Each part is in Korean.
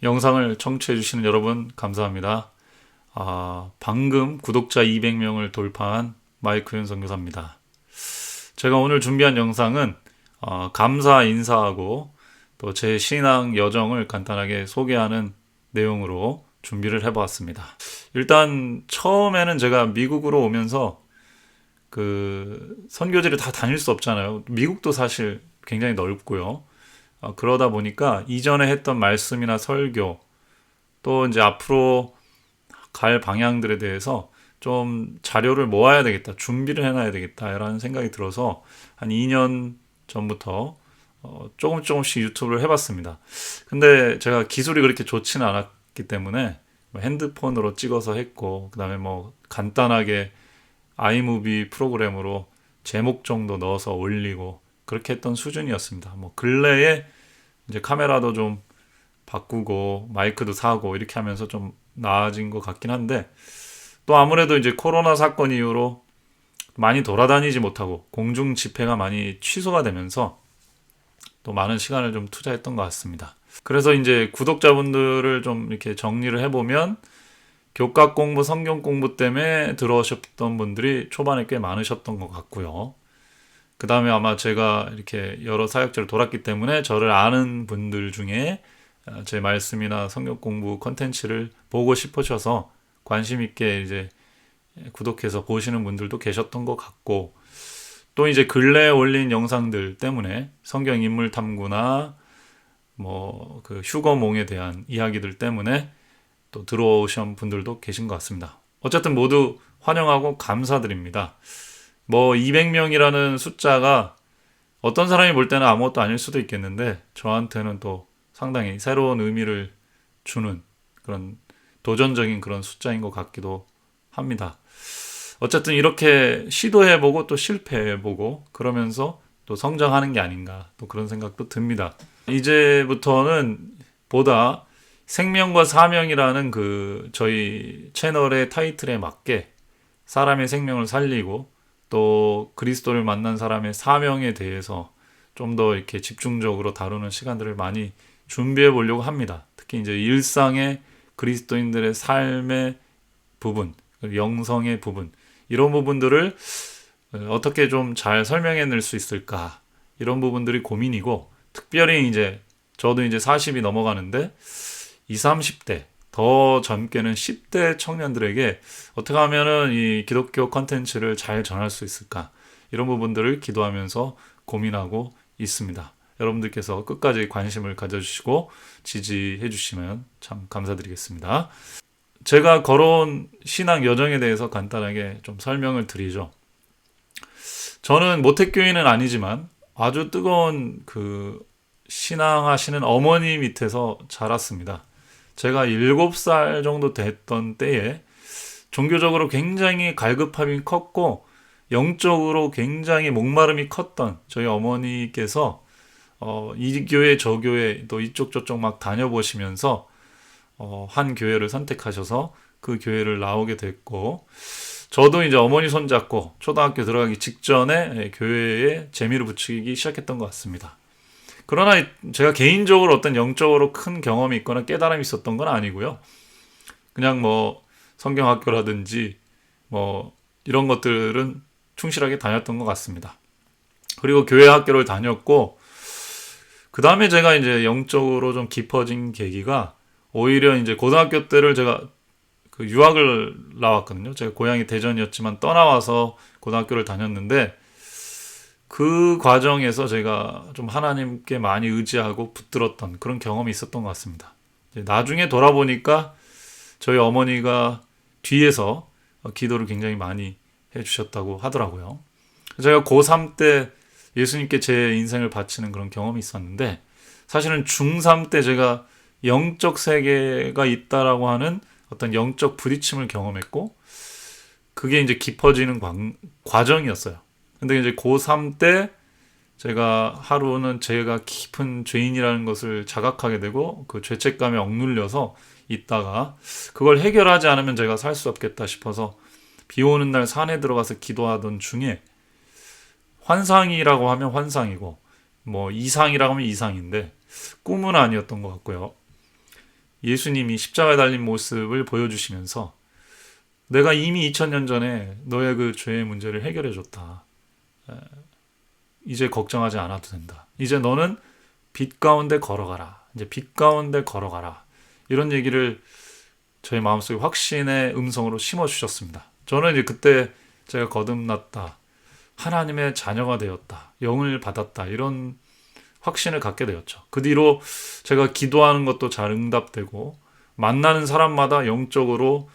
영상을 청취해주시는 여러분 감사합니다. 방금 구독자 200명을 돌파한 마이크 윤선교사입니다. 제가 오늘 준비한 영상은 감사 인사하고 또 제 신앙 여정을 간단하게 소개하는 내용으로 준비를 해보았습니다. 일단 처음에는 제가 미국으로 오면서 그 선교지를 다 다닐 수 없잖아요. 미국도 사실 굉장히 넓고요. 그러다 보니까 이전에 했던 말씀이나 설교 또 이제 앞으로 갈 방향들에 대해서 좀 자료를 모아야 되겠다, 준비를 해놔야 되겠다라는 생각이 들어서 한 2년 전부터 조금씩 유튜브를 해봤습니다. 근데 제가 기술이 그렇게 좋지는 않았기 때문에 뭐 핸드폰으로 찍어서 했고, 그 다음에 뭐 간단하게 아이무비 프로그램으로 제목 정도 넣어서 올리고 그렇게 했던 수준이었습니다. 뭐 근래에 이제 카메라도 좀 바꾸고 마이크도 사고 이렇게 하면서 좀 나아진 것 같긴 한데, 또 아무래도 이제 코로나 사건 이후로 많이 돌아다니지 못하고 공중 집회가 많이 취소가 되면서 또 많은 시간을 좀 투자했던 것 같습니다. 그래서 이제 구독자분들을 좀 이렇게 정리를 해보면, 교과 공부, 성경 공부 때문에 들어오셨던 분들이 초반에 꽤 많으셨던 것 같고요. 그 다음에 아마 제가 이렇게 여러 사역지를 돌았기 때문에 저를 아는 분들 중에 제 말씀이나 성경 공부 컨텐츠를 보고 싶으셔서 관심 있게 이제 구독해서 보시는 분들도 계셨던 것 같고, 또 이제 근래에 올린 영상들 때문에 성경 인물 탐구나 뭐 그 휴거몽에 대한 이야기들 때문에 또 들어오신 분들도 계신 것 같습니다. 어쨌든 모두 환영하고 감사드립니다. 뭐 200명이라는 숫자가 어떤 사람이 볼 때는 아무것도 아닐 수도 있겠는데, 저한테는 또 상당히 새로운 의미를 주는 그런 도전적인 그런 숫자인 것 같기도 합니다. 어쨌든 이렇게 시도해보고 또 실패해보고 그러면서 또 성장하는 게 아닌가, 또 그런 생각도 듭니다. 이제부터는 보다 생명과 사명이라는 그 저희 채널의 타이틀에 맞게 사람의 생명을 살리고 또 그리스도를 만난 사람의 사명에 대해서 좀 더 이렇게 집중적으로 다루는 시간들을 많이 준비해 보려고 합니다. 특히 이제 일상의 그리스도인들의 삶의 부분, 영성의 부분, 이런 부분들을 어떻게 좀 잘 설명해 낼 수 있을까, 이런 부분들이 고민이고, 특별히 이제 저도 이제 40이 넘어가는데 20, 30대, 더 젊게는 10대 청년들에게 어떻게 하면은 이 기독교 컨텐츠를 잘 전할 수 있을까, 이런 부분들을 기도하면서 고민하고 있습니다. 여러분들께서 끝까지 관심을 가져주시고 지지해 주시면 참 감사드리겠습니다. 제가 걸어온 신앙 여정에 대해서 간단하게 좀 설명을 드리죠. 저는 모태교인은 아니지만 아주 뜨거운 그 신앙하시는 어머니 밑에서 자랐습니다. 제가 7살 정도 됐던 때에 종교적으로 굉장히 갈급함이 컸고 영적으로 굉장히 목마름이 컸던 저희 어머니께서 이 교회 저 교회 또 이쪽 저쪽 막 다녀보시면서 한 교회를 선택하셔서 그 교회를 나오게 됐고, 저도 이제 어머니 손잡고 초등학교 들어가기 직전에 교회에 재미를 붙이기 시작했던 것 같습니다. 그러나 제가 개인적으로 어떤 영적으로 큰 경험이 있거나 깨달음이 있었던 건 아니고요. 그냥 뭐 성경학교라든지 뭐 이런 것들은 충실하게 다녔던 것 같습니다. 그리고 교회 학교를 다녔고, 그 다음에 제가 이제 영적으로 좀 깊어진 계기가, 오히려 이제 고등학교 때를 제가 그 유학을 나왔거든요. 제가 고향이 대전이었지만 떠나와서 고등학교를 다녔는데, 그 과정에서 제가 좀 하나님께 많이 의지하고 붙들었던 그런 경험이 있었던 것 같습니다. 나중에 돌아보니까 저희 어머니가 뒤에서 기도를 굉장히 많이 해주셨다고 하더라고요. 제가 고3 때 예수님께 제 인생을 바치는 그런 경험이 있었는데, 사실은 중3 때 제가 영적 세계가 있다라고 하는 어떤 영적 부딪힘을 경험했고, 그게 이제 깊어지는 과정이었어요. 근데 이제 고3 때 제가 하루는 제가 깊은 죄인이라는 것을 자각하게 되고 그 죄책감에 억눌려서 있다가, 그걸 해결하지 않으면 제가 살 수 없겠다 싶어서 비 오는 날 산에 들어가서 기도하던 중에, 환상이라고 하면 환상이고 뭐 이상이라고 하면 이상인데 꿈은 아니었던 것 같고요. 예수님이 십자가에 달린 모습을 보여주시면서 내가 이미 2000년 전에 너의 그 죄의 문제를 해결해 줬다. 이제 걱정하지 않아도 된다. 이제 너는 빛 가운데 걸어가라. 이제 빛 가운데 걸어가라. 이런 얘기를 저의 마음속에 확신의 음성으로 심어주셨습니다. 저는 이제 그때 제가 거듭났다. 하나님의 자녀가 되었다. 영을 받았다. 이런 확신을 갖게 되었죠. 그 뒤로 제가 기도하는 것도 잘 응답되고 만나는 사람마다 영적으로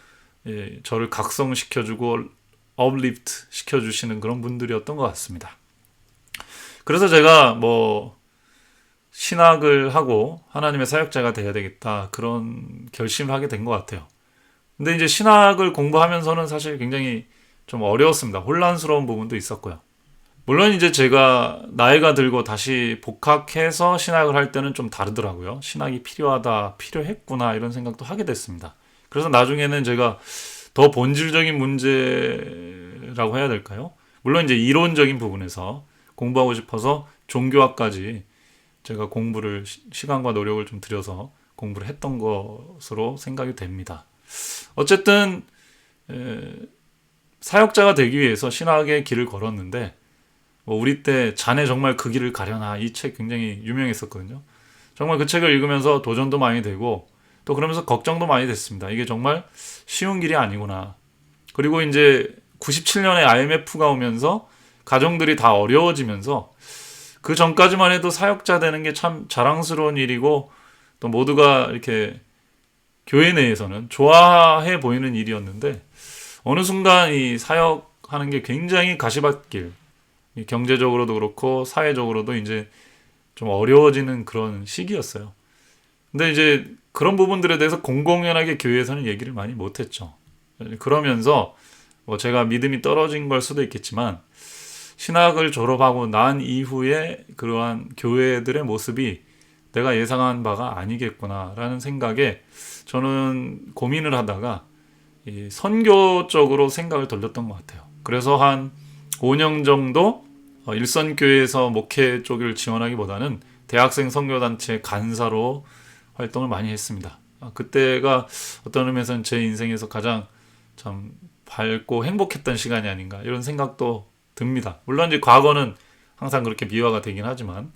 저를 각성시켜주고 업리프트 시켜주시는 그런 분들이었던 것 같습니다. 그래서 제가 신학을 하고 하나님의 사역자가 돼야 되겠다 그런 결심을 하게 된 것 같아요. 근데 이제 신학을 공부하면서는 사실 굉장히 좀 어려웠습니다. 혼란스러운 부분도 있었고요. 물론 이제 제가 나이가 들고 다시 복학해서 신학을 할 때는 좀 다르더라고요. 신학이 필요했구나 이런 생각도 하게 됐습니다. 그래서 나중에는 제가 더 본질적인 문제라고 해야 될까요? 물론 이제 이론적인 부분에서 공부하고 싶어서 종교학까지 제가 공부를 시간과 노력을 좀 들여서 공부를 했던 것으로 생각이 됩니다. 어쨌든 사역자가 되기 위해서 신학의 길을 걸었는데 우리 때 자네 정말 그 길을 가려나 이 책 굉장히 유명했었거든요. 정말 그 책을 읽으면서 도전도 많이 되고 또 그러면서 걱정도 많이 됐습니다. 이게 정말 쉬운 길이 아니구나. 그리고 이제 97년에 IMF가 오면서 가정들이 다 어려워지면서 그 전까지만 해도 사역자 되는 게 참 자랑스러운 일이고 또 모두가 이렇게 교회 내에서는 좋아해 보이는 일이었는데 어느 순간 이 사역하는 게 굉장히 가시밭길, 경제적으로도 그렇고 사회적으로도 이제 좀 어려워지는 그런 시기였어요. 근데 이제 그런 부분들에 대해서 공공연하게 교회에서는 얘기를 많이 못했죠. 그러면서 제가 믿음이 떨어진 걸 수도 있겠지만 신학을 졸업하고 난 이후에 그러한 교회들의 모습이 내가 예상한 바가 아니겠구나라는 생각에 저는 고민을 하다가 이 선교 쪽으로 생각을 돌렸던 것 같아요. 그래서 한 5년 정도 일선교회에서 목회 쪽을 지원하기보다는 대학생 선교단체 간사로 활동을 많이 했습니다. 그때가 어떤 의미에서는 제 인생에서 가장 참 밝고 행복했던 시간이 아닌가 이런 생각도 듭니다. 물론 이제 과거는 항상 그렇게 미화가 되긴 하지만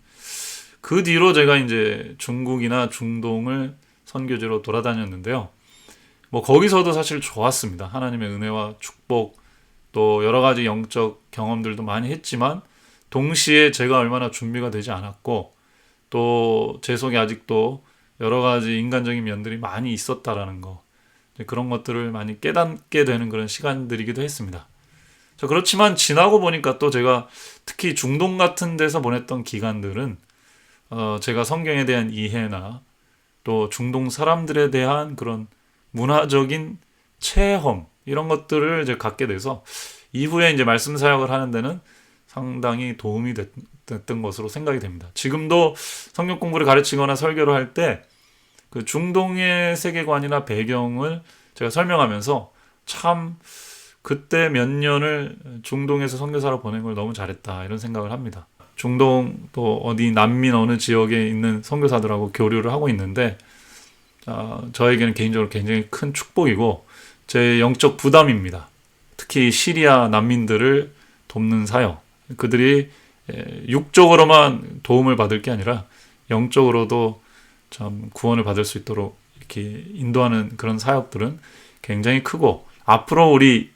그 뒤로 제가 이제 중국이나 중동을 선교지로 돌아다녔는데요. 거기서도 사실 좋았습니다. 하나님의 은혜와 축복 또 여러 가지 영적 경험들도 많이 했지만 동시에 제가 얼마나 준비가 되지 않았고 또 제 속에 아직도 여러 가지 인간적인 면들이 많이 있었다라는 거 그런 것들을 많이 깨닫게 되는 그런 시간들이기도 했습니다. 그렇지만 지나고 보니까 또 제가 특히 중동 같은 데서 보냈던 기간들은 제가 성경에 대한 이해나 또 중동 사람들에 대한 그런 문화적인 체험 이런 것들을 이제 갖게 돼서 이후에 이제 말씀 사역을 하는 데는 상당히 도움이 됐던 것으로 생각이 됩니다. 지금도 성경 공부를 가르치거나 설교를 할 때 그 중동의 세계관이나 배경을 제가 설명하면서 참 그때 몇 년을 중동에서 선교사로 보낸 걸 너무 잘했다 이런 생각을 합니다. 중동 또 어디 난민 어느 지역에 있는 선교사들하고 교류를 하고 있는데 저에게는 개인적으로 굉장히 큰 축복이고 제 영적 부담입니다. 특히 시리아 난민들을 돕는 사역 그들이 육적으로만 도움을 받을 게 아니라 영적으로도 참 구원을 받을 수 있도록 이렇게 인도하는 그런 사역들은 굉장히 크고 앞으로 우리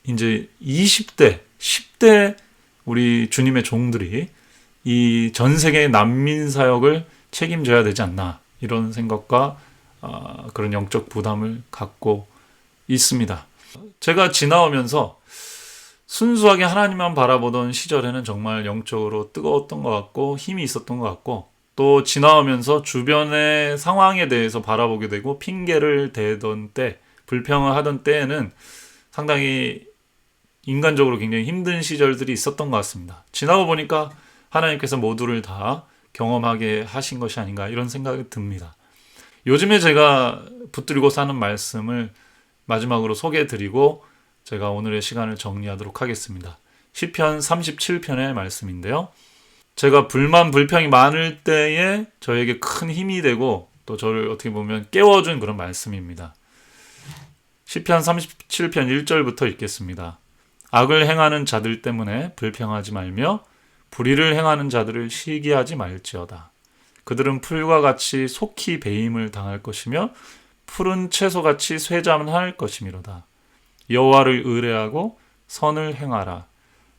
이제 20대, 10대 우리 주님의 종들이 이 전 세계 난민 사역을 책임져야 되지 않나 이런 생각과 그런 영적 부담을 갖고 있습니다. 제가 지나오면서 순수하게 하나님만 바라보던 시절에는 정말 영적으로 뜨거웠던 것 같고 힘이 있었던 것 같고 또 지나오면서 주변의 상황에 대해서 바라보게 되고 핑계를 대던 때 불평을 하던 때에는 상당히 인간적으로 굉장히 힘든 시절들이 있었던 것 같습니다. 지나고 보니까 하나님께서 모두를 다 경험하게 하신 것이 아닌가 이런 생각이 듭니다. 요즘에 제가 붙들고 사는 말씀을 마지막으로 소개해드리고 제가 오늘의 시간을 정리하도록 하겠습니다. 시편 37편의 말씀인데요. 제가 불만 불평이 많을 때에 저에게 큰 힘이 되고 또 저를 어떻게 보면 깨워준 그런 말씀입니다. 시편 37편 1절부터 읽겠습니다. 악을 행하는 자들 때문에 불평하지 말며 불의를 행하는 자들을 시기하지 말지어다. 그들은 풀과 같이 속히 배임을 당할 것이며 푸른 채소같이 쇠잔할 것이미로다. 여호와를 의뢰하고 선을 행하라.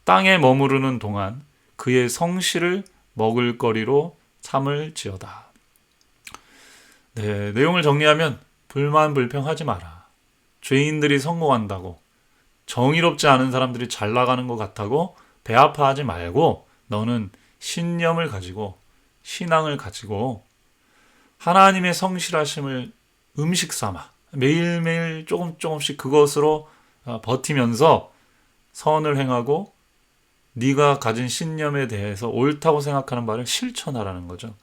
땅에 머무르는 동안 그의 성실을 먹을거리로 삼을지어다. 네, 내용을 정리하면 불만 불평하지 마라. 죄인들이 성공한다고, 정의롭지 않은 사람들이 잘 나가는 것 같다고 배 아파하지 말고 너는 신념을 가지고 신앙을 가지고 하나님의 성실하심을 음식 삼아 매일매일 조금씩 그것으로 버티면서 선을 행하고 네가 가진 신념에 대해서 옳다고 생각하는 바를 실천하라는 거죠.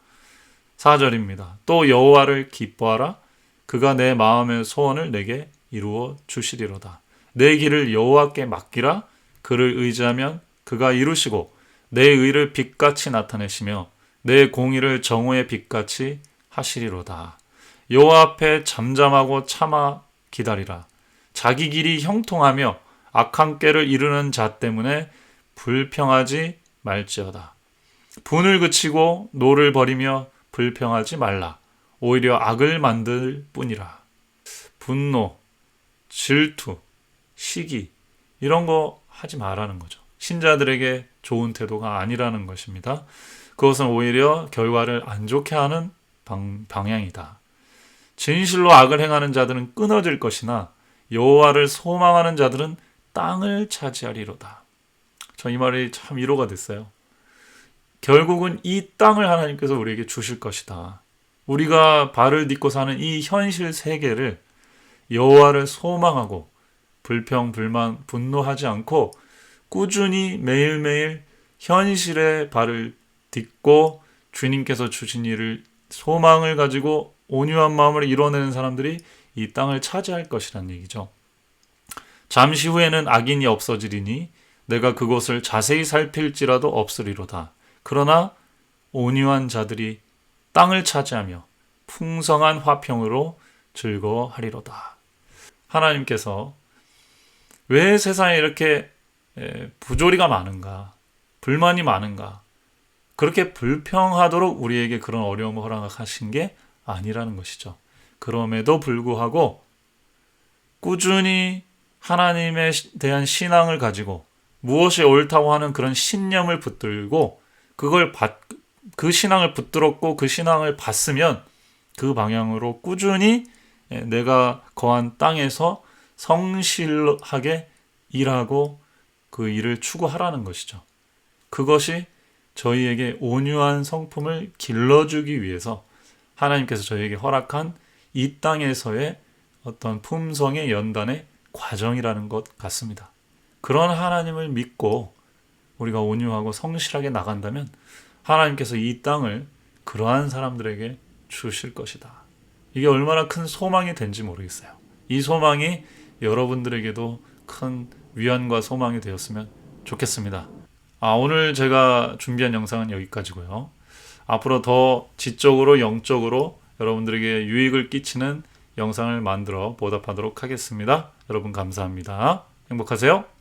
4절입니다. 또 여호와를 기뻐하라. 그가 내 마음의 소원을 내게 이루어 주시리로다. 내 길을 여호와께 맡기라. 그를 의지하면 그가 이루시고 내 의를 빛같이 나타내시며 내 공의를 정오의 빛같이 하시리로다. 여호와 앞에 잠잠하고 참아 기다리라. 자기 길이 형통하며 악한 꾀를 이루는 자 때문에 불평하지 말지어다. 분을 그치고 노를 버리며 불평하지 말라. 오히려 악을 만들 뿐이라. 분노, 질투, 시기 이런 거 하지 말라는 거죠. 신자들에게 좋은 태도가 아니라는 것입니다. 그것은 오히려 결과를 안 좋게 하는 방향이다. 진실로 악을 행하는 자들은 끊어질 것이나 여호와를 소망하는 자들은 땅을 차지하리로다. 저 이 말이 참 위로가 됐어요. 결국은 이 땅을 하나님께서 우리에게 주실 것이다. 우리가 발을 딛고 사는 이 현실 세계를 여호와를 소망하고 불평, 불만, 분노하지 않고 꾸준히 매일매일 현실에 발을 딛고 주님께서 주신 일을 소망을 가지고 온유한 마음으로 이뤄내는 사람들이 이 땅을 차지할 것이라는 얘기죠. 잠시 후에는 악인이 없어지리니 내가 그곳을 자세히 살필지라도 없으리로다. 그러나 온유한 자들이 땅을 차지하며 풍성한 화평으로 즐거워하리로다. 하나님께서 왜 세상에 이렇게 부조리가 많은가, 불만이 많은가, 그렇게 불평하도록 우리에게 그런 어려움을 허락하신 게 아니라는 것이죠. 그럼에도 불구하고 꾸준히 하나님에 대한 신앙을 가지고 무엇이 옳다고 하는 그런 신념을 붙들고 그 신앙을 붙들었고 그 신앙을 봤으면 그 방향으로 꾸준히 내가 거한 땅에서 성실하게 일하고 그 일을 추구하라는 것이죠. 그것이 저희에게 온유한 성품을 길러주기 위해서 하나님께서 저희에게 허락한 이 땅에서의 어떤 품성의 연단의 과정이라는 것 같습니다. 그런 하나님을 믿고 우리가 온유하고 성실하게 나간다면 하나님께서 이 땅을 그러한 사람들에게 주실 것이다. 이게 얼마나 큰 소망이 된지 모르겠어요. 이 소망이 여러분들에게도 큰 위안과 소망이 되었으면 좋겠습니다. 오늘 제가 준비한 영상은 여기까지고요. 앞으로 더 지적으로 영적으로 여러분들에게 유익을 끼치는 영상을 만들어 보답하도록 하겠습니다. 여러분 감사합니다. 행복하세요.